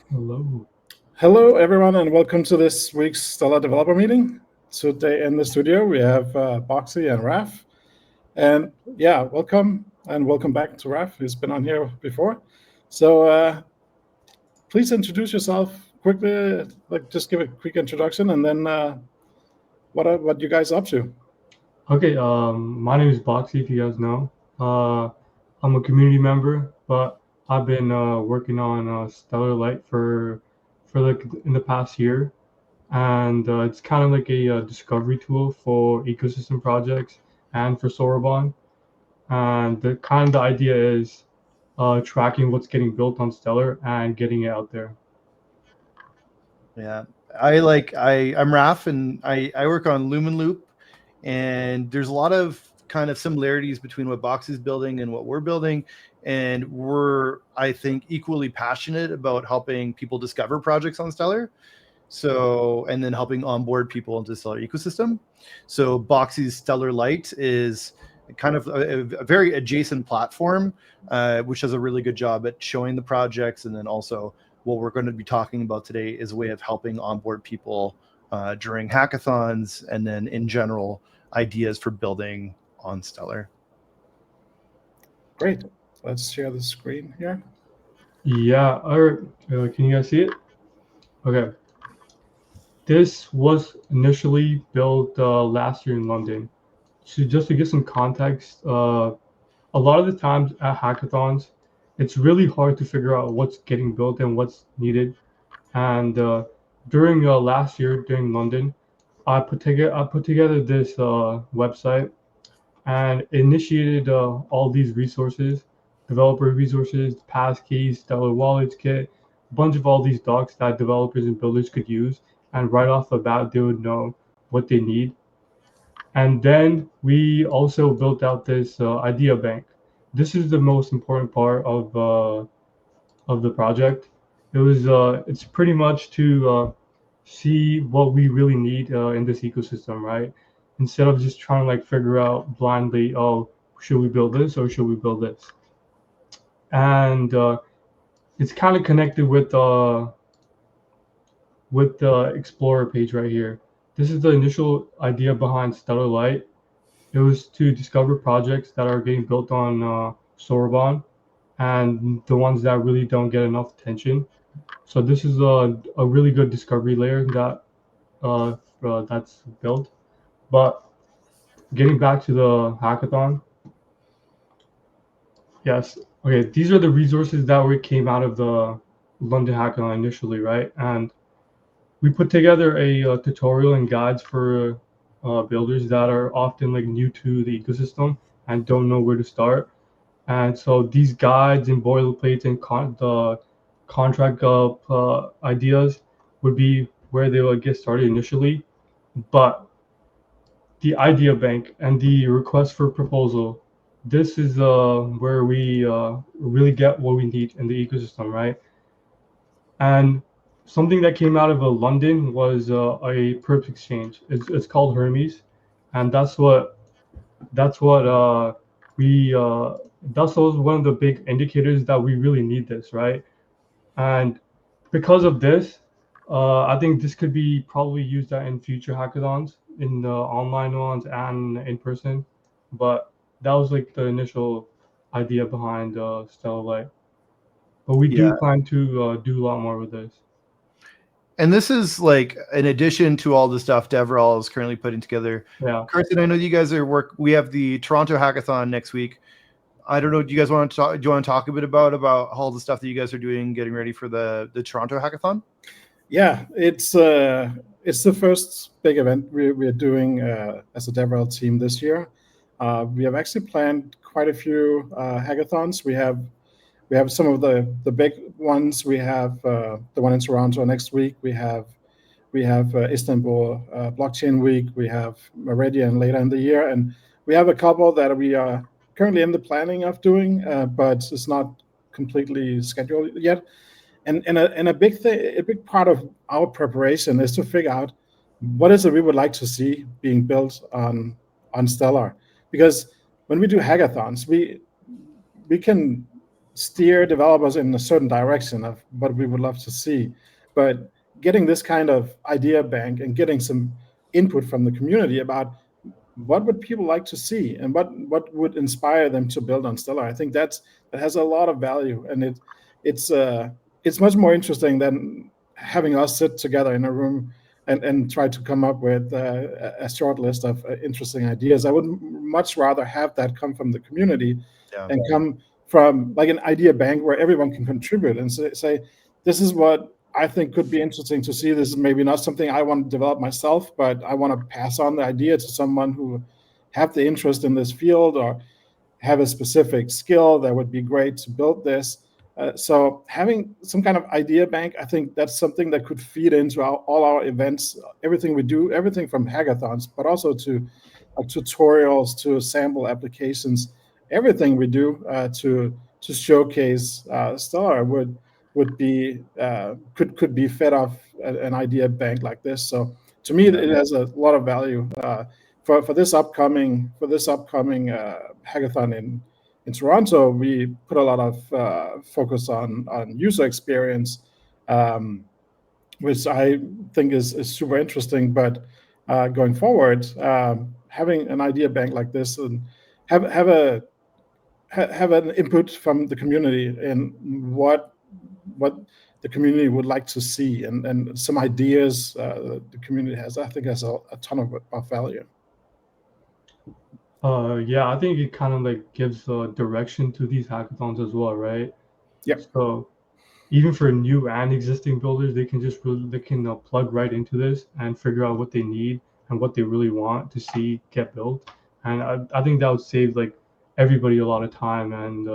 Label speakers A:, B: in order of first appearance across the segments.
A: Hello.
B: Hello, everyone, and welcome to this week's Stellar Developer Meeting. Today in the studio, we have Boxy and Raph. And yeah, welcome and welcome back to Raph, who's been on here before. So please introduce yourself quickly, like just give a quick introduction, and then what you guys up to.
A: Okay, my name is Boxy, if you guys know. I'm a community member, but I've been working on Stellar Light for like in the past year, and it's kind of like a discovery tool for ecosystem projects and for Sorbonne. And the idea is tracking what's getting built on Stellar and getting it out there.
C: Yeah, I'm Raph, and I work on Lumen Loop, and there's a lot of kind of similarities between what Box is building and what we're building, and we're I think equally passionate about helping people discover projects on Stellar. So and then helping onboard people into the Stellar ecosystem. So Boxy's Stellar Light is kind of a very adjacent platform, which does a really good job at showing the projects, and then also what we're going to be talking about today is a way of helping onboard people during hackathons, and then in general ideas for building on Stellar.
B: Great. Let's share the screen here.
A: Yeah, or can you guys see it? Okay. This was initially built last year in London. So just to give some context, a lot of the times at hackathons, it's really hard to figure out what's getting built and what's needed. And during last year during London, I put together this website and initiated all these resources, developer resources, passkeys, Stellar Wallets Kit, a bunch of all these docs that developers and builders could use. And right off the bat, they would know what they need. And then we also built out this idea bank. This is the most important part of the project. It's pretty much to see what we really need in this ecosystem, right? Instead of just trying to like figure out blindly, oh, should we build this or should we build this? And it's kind of connected with the Explorer page right here. This is the initial idea behind Stellar Light. It was to discover projects that are getting built on Sorbonne and the ones that really don't get enough attention. So this is a really good discovery layer that's built. But getting back to the hackathon, yes, okay, these are the resources that came out of the London hackathon initially, right? And we put together a tutorial and guides for builders that are often like new to the ecosystem and don't know where to start. And so these guides and boilerplates and the contract ideas would be where they would get started initially. But the idea bank and the request for proposal, this is where we really get what we need in the ecosystem, right? And something that came out of London was a perp exchange. It's called Hermes, and that's what we that's also one of the big indicators that we really need this, right? And because of this, I think this could be probably used in future hackathons, in the online ones and in person. But that was like the initial idea behind Stellar Light. But we
C: Yeah.
A: do plan to do a lot more with this.
C: And this is like in addition to all the stuff Devrel is currently putting together.
A: Yeah.
C: Carson, I know you guys we have the Toronto hackathon next week. I don't know. Do you guys want to talk? Do you want to talk a bit about all the stuff that you guys are doing, getting ready for the Toronto hackathon?
B: Yeah, it's the first big event we are doing as a DevRel team this year. We have actually planned quite a few hackathons. We have some of the big ones. We have the one in Toronto next week. We have Istanbul Blockchain Week. We have Meridian later in the year, and we have a couple that we are currently in the planning of doing, but it's not completely scheduled yet. And a big part of our preparation is to figure out what is it we would like to see being built on Stellar, because when we do hackathons, we can steer developers in a certain direction of what we would love to see. But getting this kind of idea bank and getting some input from the community about what would people like to see and what would inspire them to build on Stellar, I think that has a lot of value, and it's much more interesting than having us sit together in a room and try to come up with a short list of interesting ideas. I would much rather have that come from the community and come from like an idea bank where everyone can contribute and say this is what I think could be interesting to see. This is maybe not something I want to develop myself, but I want to pass on the idea to someone who have the interest in this field or have a specific skill that would be great to build this. So having some kind of idea bank, I think that's something that could feed into all our events, everything we do, everything from hackathons, but also to tutorials, to sample applications, everything we do to showcase Stellar would be could be fed off an idea bank like this. So to me, it has a lot of value for this upcoming hackathon in Toronto. We put a lot of focus on user experience, which I think is super interesting. But going forward, having an idea bank like this and have an input from the community in what the community would like to see and some ideas the community has, I think has a ton of value.
A: Yeah, I think it kind of like gives direction to these hackathons as well, right?
B: Yep.
A: So even for new and existing builders, they can plug right into this and figure out what they need and what they really want to see get built. And I think that would save like everybody a lot of time, and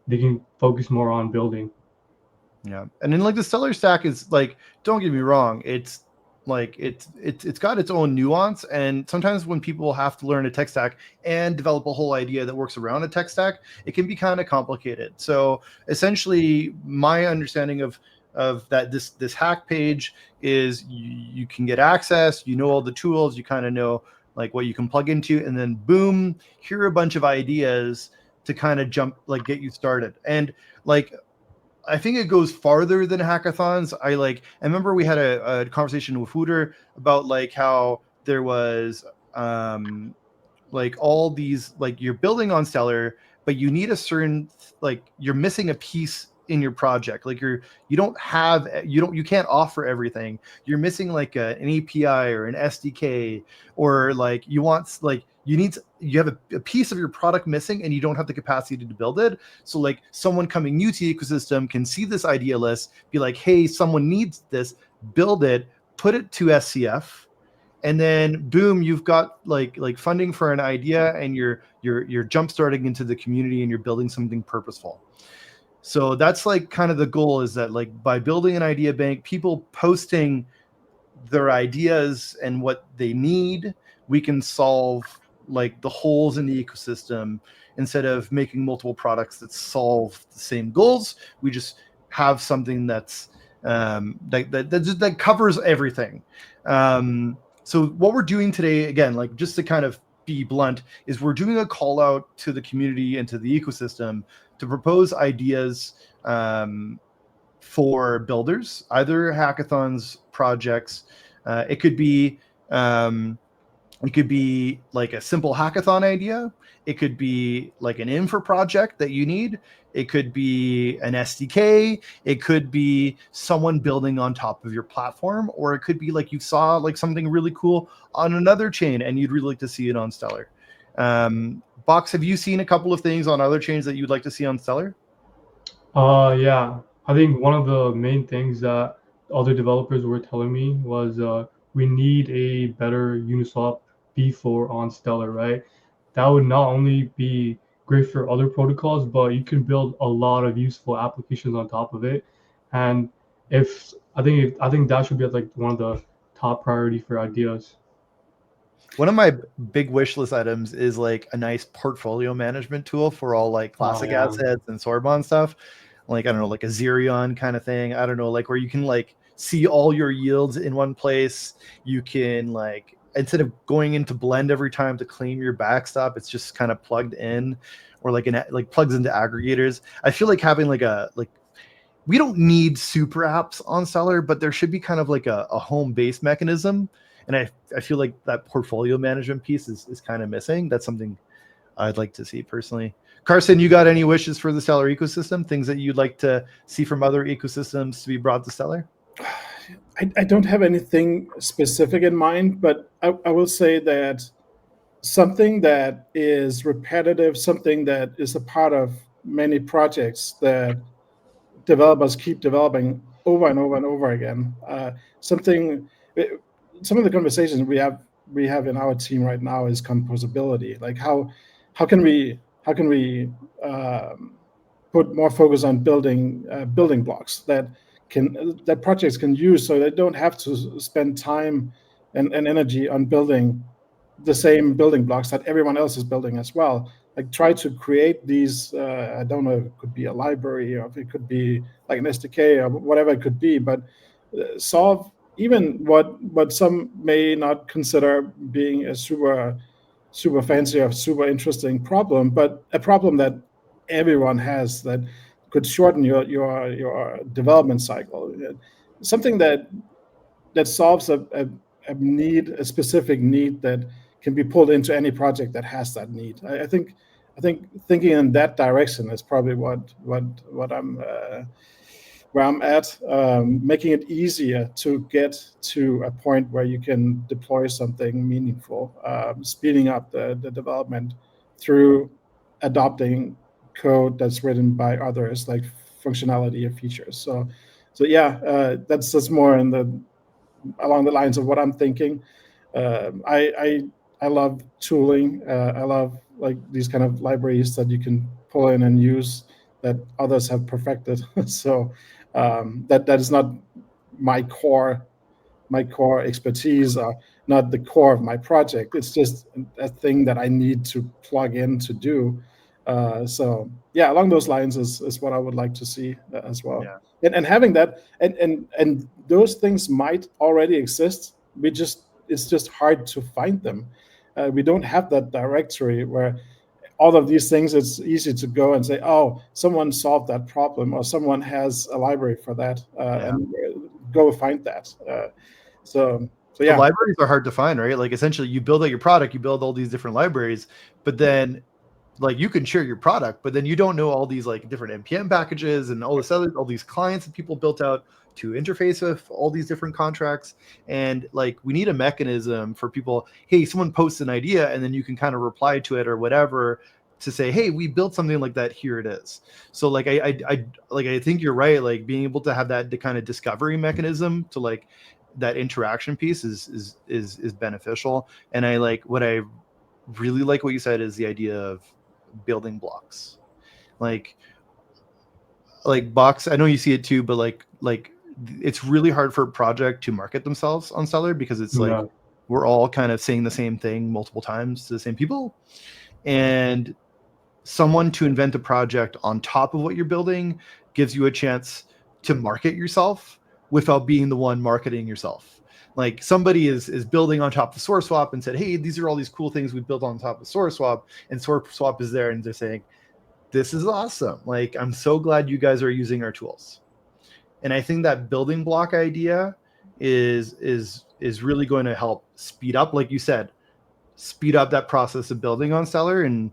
A: they can focus more on building.
C: Yeah, and then like the Stellar stack is like, don't get me wrong, it's like it's got its own nuance, and sometimes when people have to learn a tech stack and develop a whole idea that works around a tech stack, it can be kind of complicated. So essentially, my understanding of that this hack page is you can get access, you know all the tools, you kind of know like what you can plug into, and then boom, here are a bunch of ideas to kind of get you started. And like I think it goes farther than hackathons. I remember we had a conversation with Hooter about like how there was like all these, like you're building on Stellar, but you need a certain, like you're missing a piece in your project. Like you can't offer everything. You're missing like an API or an SDK, or like you have a piece of your product missing and you don't have the capacity to build it. So like someone coming new to the ecosystem can see this idea list, be like, hey, someone needs this, build it, put it to SCF, and then boom, you've got like funding for an idea, and you're jump starting into the community and you're building something purposeful. So that's like kind of the goal, is that like by building an idea bank, people posting their ideas and what they need, we can solve like the holes in the ecosystem. Instead of making multiple products that solve the same goals, we just have something that's that covers everything. So what we're doing today, again, like just to kind of be blunt, is we're doing a call out to the community and to the ecosystem to propose ideas for builders, either hackathons, projects. It could be like a simple hackathon idea. It could be like an infra project that you need. It could be an SDK. It could be someone building on top of your platform, or it could be like you saw like something really cool on another chain and you'd really like to see it on Stellar. Box, have you seen a couple of things on other chains that you'd like to see on Stellar?
A: Yeah, I think one of the main things that other developers were telling me was we need a better Uniswap V4 on Stellar, right? That would not only be great for other protocols, but you can build a lot of useful applications on top of it. And I think that should be like one of the top priority for ideas.
C: One of my big wish list items is like a nice portfolio management tool for all like classic assets and Sorbonne stuff. Like, I don't know, like a Xerion kind of thing. I don't know, like where you can like see all your yields in one place. You can like, instead of going into Blend every time to claim your backstop, it's just kind of plugged in. or like plugs into aggregators. I feel like having we don't need super apps on Stellar, but there should be kind of like a home-based mechanism. And I feel like that portfolio management piece is kind of missing. That's something I'd like to see personally. Carson, you got any wishes for the Stellar ecosystem? Things that you'd like to see from other ecosystems to be brought to Stellar?
B: I don't have anything specific in mind, but I will say that something that is repetitive, something that is a part of many projects that developers keep developing over and over and over again. Something, some of the conversations we have in our team right now is composability. Like how can we put more focus on building building blocks that projects can use, so they don't have to spend time and energy on building the same building blocks that everyone else is building as well. Like try to create these, I don't know, it could be a library or it could be like an SDK or whatever it could be, but solve even what some may not consider being a super fancy or super interesting problem, but a problem that everyone has that could shorten your development cycle. Something that solves a need, a specific need that can be pulled into any project that has that need. I think thinking in that direction is probably what I'm where I'm at, making it easier to get to a point where you can deploy something meaningful, speeding up the development through adopting code that's written by others, like functionality and features. So yeah, that's more in the along the lines of what I'm thinking. I love tooling. I love like these kind of libraries that you can pull in and use that others have perfected. So that is not my core expertise, or not the core of my project. It's just a thing that I need to plug in to do. So yeah, along those lines is what I would like to see as well.
C: Yeah.
B: And having that and those things might already exist. It's just hard to find them. We don't have that directory where all of these things, it's easy to go and say, oh, someone solved that problem, or someone has a library for that, and go find that. So
C: The
B: yeah.
C: libraries are hard to find, right? Like essentially you build out your product, you build all these different libraries, but then like you can share your product, but then you don't know all these like different NPM packages and all these clients that people built out to interface with all these different contracts. And like we need a mechanism for people, hey, someone posts an idea and then you can kind of reply to it or whatever to say, hey, we built something like that, here it is. So like I think you're right, like being able to have that kind of discovery mechanism to like that interaction piece is beneficial. And I really like what you said is the idea of building blocks, like Box. I know you see it too, but like it's really hard for a project to market themselves on Stellar because it's like we're all kind of saying the same thing multiple times to the same people, and someone to invent a project on top of what you're building gives you a chance to market yourself without being the one marketing yourself. Like somebody is building on top of SourceSwap and said, hey, these are all these cool things we built on top of SourceSwap, and SourceSwap is there and they're saying, this is awesome. Like, I'm so glad you guys are using our tools. And I think that building block idea is really going to help speed up, like you said, speed up that process of building on Stellar and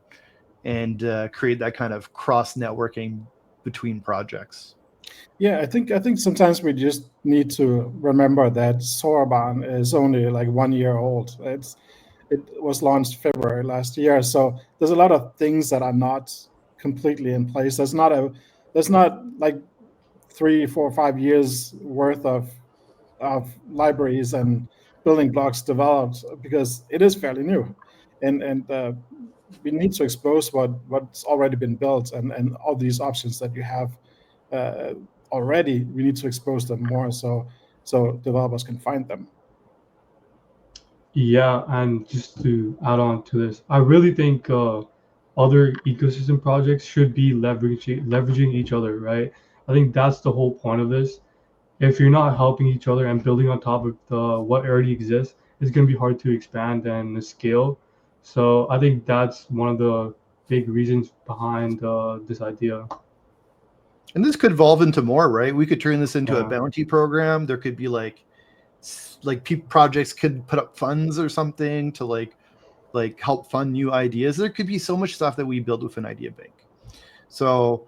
C: create that kind of cross networking between projects.
B: Yeah, I think sometimes we just need to remember that Soraban is only like 1 year old. It was launched February last year, so there's a lot of things that are not completely in place. There's not like 3, 4, 5 years worth of libraries and building blocks developed, because it is fairly new, and we need to expose what's already been built, and all these options that you have already. We need to expose them more so developers can find them.
A: Yeah, and just to add on to this, I really think other ecosystem projects should be leveraging each other, right? I think that's the whole point of this. If you're not helping each other and building on top of what already exists, it's going to be hard to expand and scale. So I think that's one of the big reasons behind this idea.
C: And this could evolve into more, right? We could turn this into a
A: Yeah.
C: bounty program. There could be like projects could put up funds or something to like help fund new ideas. There could be so much stuff that we build with an idea bank. So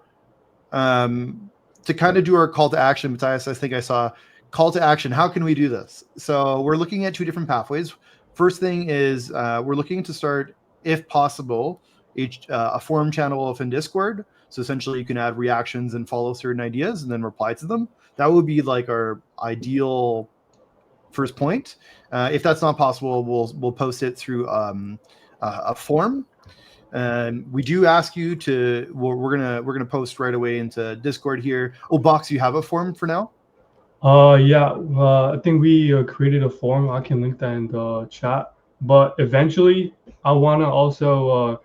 C: to kind of do our call to action, Matthias, I think I saw call to action. How can we do this? So we're looking at two different pathways. First thing is we're looking to start, if possible, a forum channel within Discord. So essentially you can add reactions and follow certain ideas and then reply to them. That would be like our ideal first point. If that's not possible, we'll post it through a form. And we do ask you to. We're gonna post right away into Discord here. Oh, Box, you have a form for now?
A: Yeah. I think we created a form. I can link that in the chat. But eventually, I want to also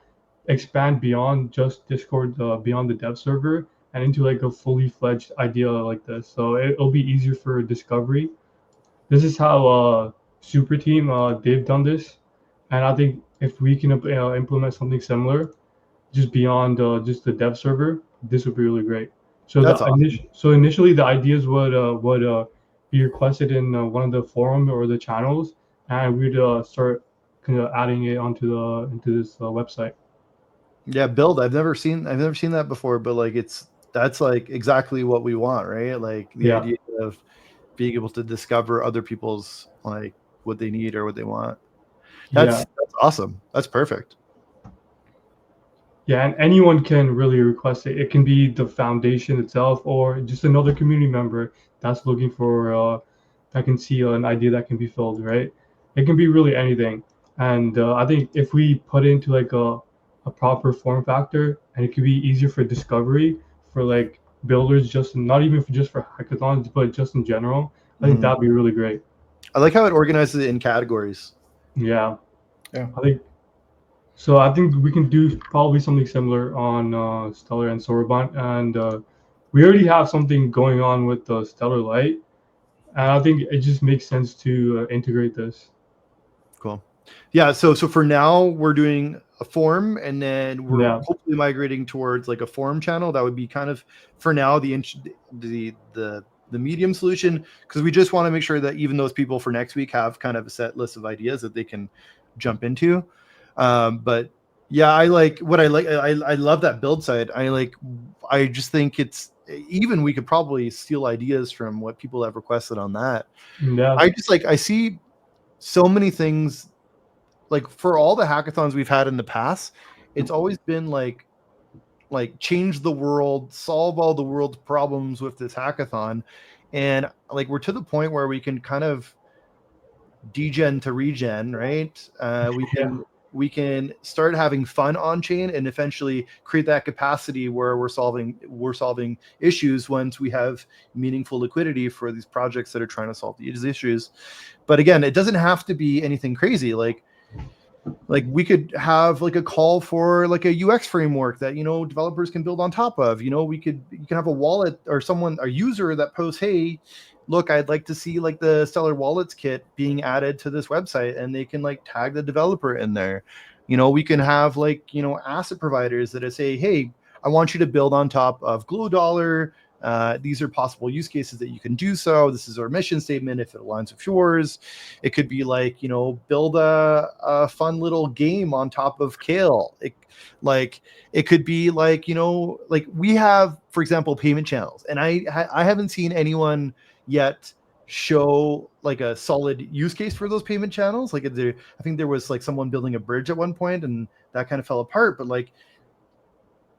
A: expand beyond just Discord, beyond the dev server, and into like a fully fledged idea like this. So it'll be easier for discovery. This is how Super Team they've done this, and I think if we can implement something similar, just beyond just the dev server, this would be really great. So
C: That's awesome.
A: so initially the ideas would be requested in one of the forum or the channels, and we'd start kind of adding it onto the into this website.
C: Yeah, build. I've never seen that before, but like that's like exactly what we want, right? Like the
A: Yeah.
C: idea of being able to discover other people's like what they need or what they want. That's awesome. That's perfect.
A: Yeah, and anyone can really request it. It can be the foundation itself, or just another community member that's looking for that can see an idea that can be filled, right? It can be really anything. And I think if we put it into like a proper form factor, and it could be easier for discovery for like builders, just not even just for hackathons, but just in general, I think that'd be really great.
C: I like how it organizes it in categories.
B: Yeah.
A: I think we can do probably something similar on Stellar and Sorbonne, and we already have something going on with the Stellar Light, and I think it just makes sense to integrate this.
C: Cool. Yeah. So for now we're doing a form, and then we're hopefully migrating towards like a forum channel. That would be kind of for now the medium solution, because we just want to make sure that even those people for next week have kind of a set list of ideas that they can jump into. But yeah, I love that build site. I just think it's even we could probably steal ideas from what people have requested on that.
A: Yeah.
C: I see so many things, like for all the hackathons we've had in the past, it's always been like change the world, solve all the world's problems with this hackathon. And like we're to the point where we can kind of degen to regen, right? We can start having fun on chain and eventually create that capacity where we're solving issues once we have meaningful liquidity for these projects that are trying to solve these issues. But again, it doesn't have to be anything crazy. Like we could have like a call for like a UX framework that developers can build on top of. You can have a wallet or a user that posts, hey, look, I'd like to see like the Stellar Wallets kit being added to this website, and they can like tag the developer in there. We can have like asset providers that say, hey, I want you to build on top of Glow Dollar. These are possible use cases that you can do so. This is our mission statement if it aligns with yours. It could be like, build a fun little game on top of Kale. It could be like, like we have, for example, payment channels. And I haven't seen anyone yet show like a solid use case for those payment channels. Like I think there was like someone building a bridge at one point and that kind of fell apart. But like,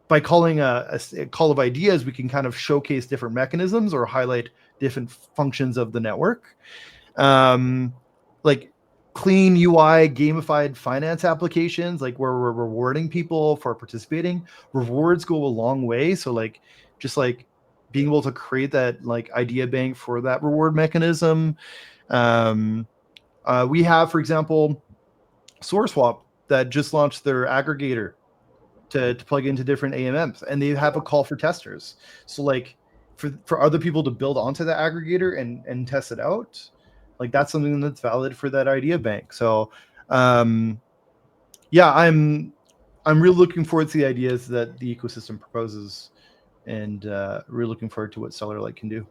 C: by calling a call of ideas, we can kind of showcase different mechanisms or highlight different functions of the network. Like clean UI, gamified finance applications, like where we're rewarding people for participating. Rewards go a long way. So like, just like being able to create that like idea bank for that reward mechanism. We have, for example, SourceSwap that just launched their aggregator to plug into different AMMs, and they have a call for testers. So like for other people to build onto the aggregator and test it out, like that's something that's valid for that idea bank. So yeah, I'm really looking forward to the ideas that the ecosystem proposes, and really looking forward to what Stellar Light can do.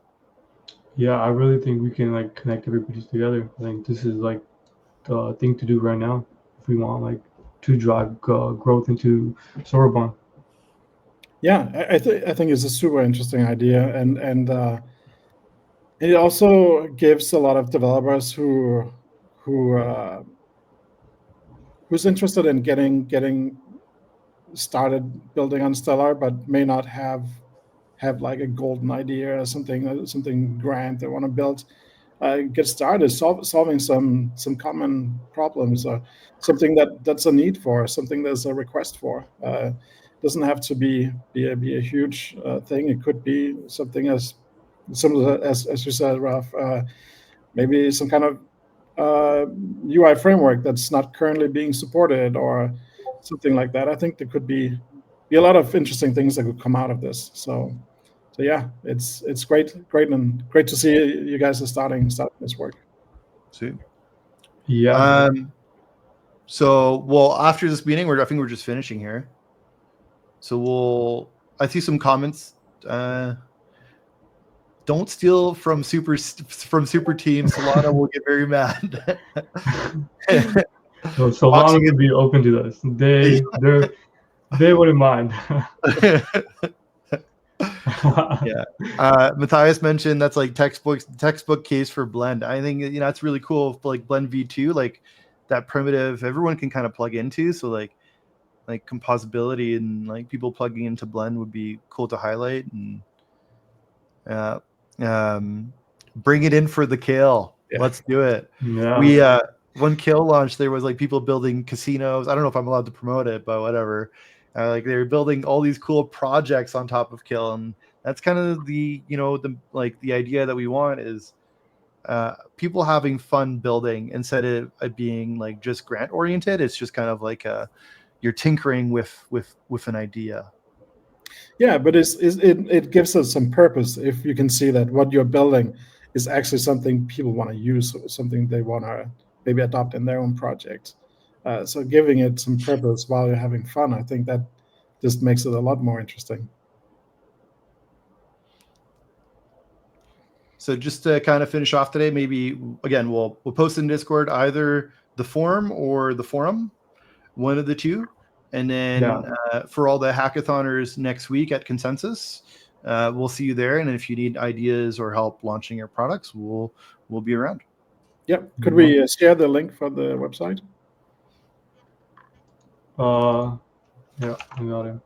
A: Yeah, I really think we can like connect everybody together. I think this is like the thing to do right now if we want like to drive growth into Sorbonne.
B: Yeah, I think it's a super interesting idea, and it also gives a lot of developers who who's interested in getting started building on Stellar, but may not have like a golden idea or something grand they want to build. Get started solving some common problems, or something that's a need for, something there's a request for. Doesn't have to be a huge thing. It could be something as similar as you said, Ralph. Maybe some kind of UI framework that's not currently being supported, or something like that. I think there could be a lot of interesting things that could come out of this. So yeah, it's great and great to see you guys are starting this work.
C: See.
A: Yeah.
C: So, well, after this meeting, I think we're just finishing here. So I see some comments. Don't steal from super team. Solana will get very mad.
A: So Solana would be open to this. They wouldn't mind.
C: Yeah. Matthias mentioned that's like textbook case for Blend. I think that's really cool. For like Blend V2, like that primitive, everyone can kind of plug into. So like composability and like people plugging into Blend would be cool to highlight. And bring it in for the kill. Yeah. Let's do it.
A: Yeah.
C: We when kill launched, there was like people building casinos. I don't know if I'm allowed to promote it, but whatever. Like they were building all these cool projects on top of kill, and that's kind of the the idea that we want is people having fun building instead of being like just grant oriented. It's just kind of like you're tinkering with an idea.
B: Yeah, but it gives us some purpose if you can see that what you're building is actually something people want to use, something they want to maybe adopt in their own project. So giving it some purpose while you're having fun, I think that just makes it a lot more interesting.
C: So just to kind of finish off today, maybe again we'll post in Discord either the forum or the forum, one of the two. And then for all the hackathoners next week at Consensus, we'll see you there. And if you need ideas or help launching your products, we'll be around.
B: Yep. Could we share the link for the website?
A: Yeah, I got it.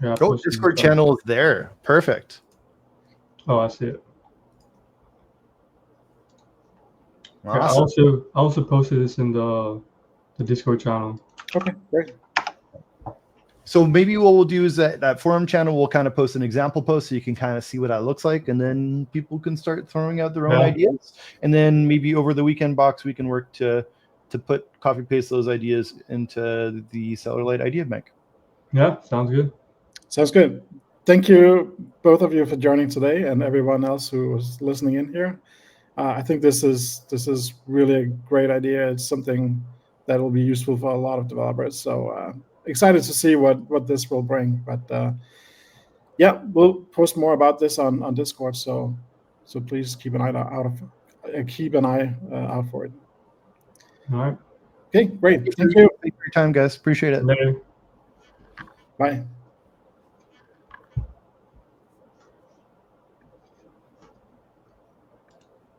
A: Yeah,
C: Discord channel is there. Perfect.
A: Oh, I see it.
C: Awesome.
A: Yeah, I also posted this in the Discord channel.
B: Okay, great.
C: So maybe what we'll do is that forum channel will kind of post an example post so you can kind of see what that looks like, and then people can start throwing out their own ideas. And then maybe over the weekend box we can work to copy paste those ideas into the Stellar Light idea bank.
A: Yeah, sounds good.
B: Sounds good. Thank you, both of you, for joining today, and everyone else who was listening in here. I think this is really a great idea. It's something that will be useful for a lot of developers. So excited to see what this will bring. But yeah, we'll post more about this on Discord. So please keep an eye out for it.
A: All right.
B: Okay, great. Thank you.
C: Thanks for your time, guys. Appreciate it.
A: Later.
B: Bye.